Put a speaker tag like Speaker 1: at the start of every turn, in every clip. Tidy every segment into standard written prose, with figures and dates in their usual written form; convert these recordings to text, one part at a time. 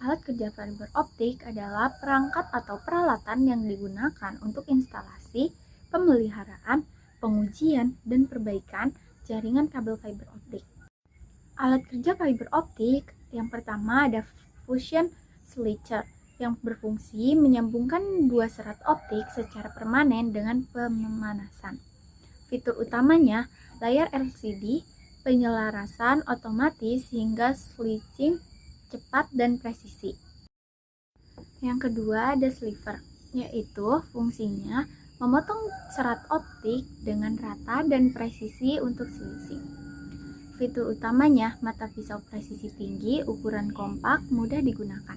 Speaker 1: Alat kerja fiber optik adalah perangkat atau peralatan yang digunakan untuk instalasi, pemeliharaan, pengujian, dan perbaikan jaringan kabel fiber optik. Alat kerja fiber optik yang pertama ada fusion switcher yang berfungsi menyambungkan dua serat optik secara permanen dengan pemanasan. Fitur utamanya layar LCD, penyelarasan otomatis hingga switching cepat dan presisi. Yang kedua ada sliver, yaitu fungsinya memotong serat optik dengan rata dan presisi untuk switching. Fitur utamanya mata pisau presisi tinggi, ukuran kompak, mudah digunakan.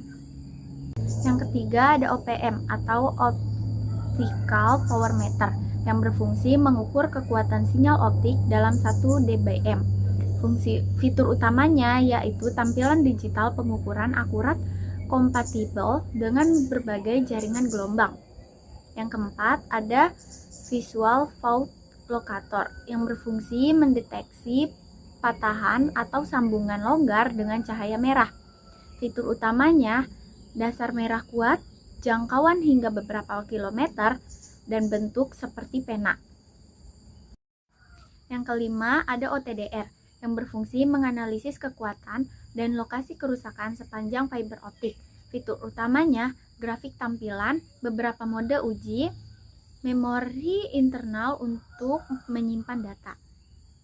Speaker 1: Yang ketiga ada OPM atau Optical Power Meter yang berfungsi mengukur kekuatan sinyal optik dalam 1 dBm. Fitur utamanya yaitu tampilan digital pengukuran akurat kompatibel dengan berbagai jaringan gelombang. Yang keempat ada Visual Fault Locator yang berfungsi mendeteksi patahan atau sambungan longgar dengan cahaya merah. Fitur utamanya dasar merah kuat, jangkauan hingga beberapa kilometer, dan bentuk seperti pena. Yang kelima ada OTDR yang berfungsi menganalisis kekuatan dan lokasi kerusakan sepanjang fiber optik. Fitur utamanya grafik tampilan, beberapa mode uji, memori internal untuk menyimpan data.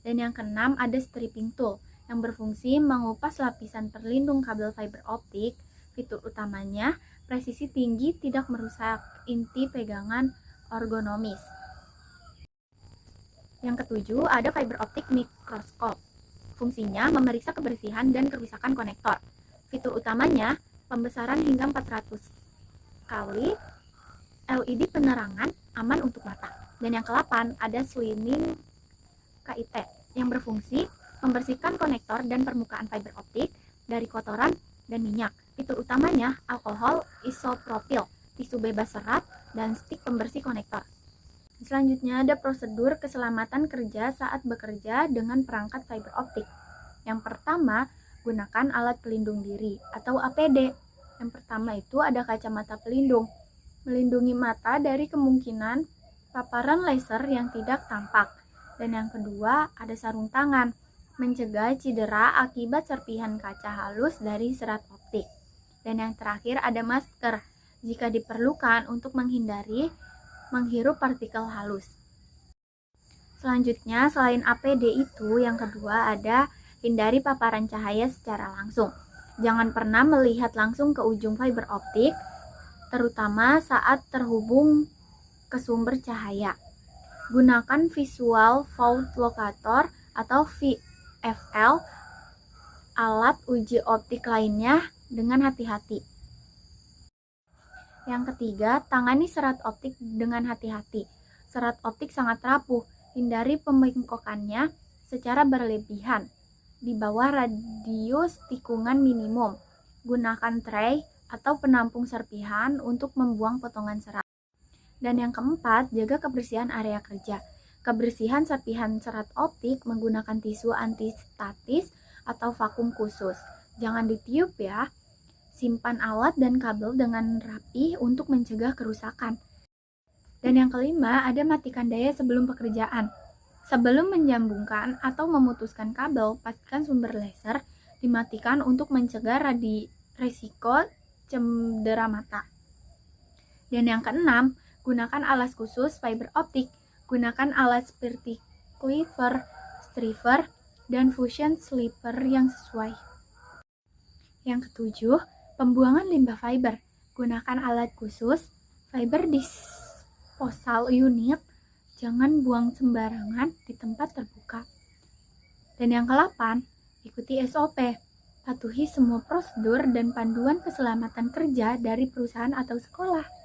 Speaker 1: Dan yang keenam ada stripping tool yang berfungsi mengupas lapisan pelindung kabel fiber optik. Fitur utamanya presisi tinggi, tidak merusak inti pegangan ergonomis. Yang ketujuh ada fiber optic microscope. Fungsinya memeriksa kebersihan dan kerusakan konektor. Fitur utamanya pembesaran hingga 400 kali, LED penerangan, aman untuk mata. Dan yang ke-8 ada slimming KIT yang berfungsi membersihkan konektor dan permukaan fiber optik dari kotoran dan minyak. Fitur utamanya alkohol isopropil, tisu bebas serat, dan stik pembersih konektor. Selanjutnya ada prosedur keselamatan kerja saat bekerja dengan perangkat fiber optik. Yang pertama, gunakan alat pelindung diri atau APD. Yang pertama itu ada kacamata pelindung, melindungi mata dari kemungkinan paparan laser yang tidak tampak. Dan yang kedua ada sarung tangan, mencegah cedera akibat serpihan kaca halus dari serat optik. Dan yang terakhir ada masker, jika diperlukan untuk menghindari menghirup partikel halus. Selanjutnya, selain APD itu, yang kedua ada hindari paparan cahaya secara langsung. Jangan pernah melihat langsung ke ujung fiber optik, terutama saat terhubung ke sumber cahaya. Gunakan Visual Fault Locator atau VFL, alat uji optik lainnya dengan hati-hati. Yang ketiga, tangani serat optik dengan hati-hati. Serat optik sangat rapuh, hindari pembengkokannya secara berlebihan di bawah radius tikungan minimum. Gunakan tray atau penampung serpihan untuk membuang potongan serat. Dan yang keempat, jaga kebersihan area kerja. Kebersihan serpihan serat optik menggunakan tisu antistatis atau vakum khusus. Jangan ditiup ya. Simpan alat dan kabel dengan rapi untuk mencegah kerusakan. Dan yang kelima, ada matikan daya sebelum pekerjaan. Sebelum menyambungkan atau memutuskan kabel, pastikan sumber laser dimatikan untuk mencegah resiko cedera mata. Dan yang keenam, gunakan alas khusus fiber optik. Gunakan alat seperti cleaver, striver, dan fusion slipper yang sesuai. Yang ketujuh, pembuangan limbah fiber. Gunakan alat khusus, fiber disposal unit. Jangan buang sembarangan di tempat terbuka. Dan yang ke-8, ikuti SOP. Patuhi semua prosedur dan panduan keselamatan kerja dari perusahaan atau sekolah.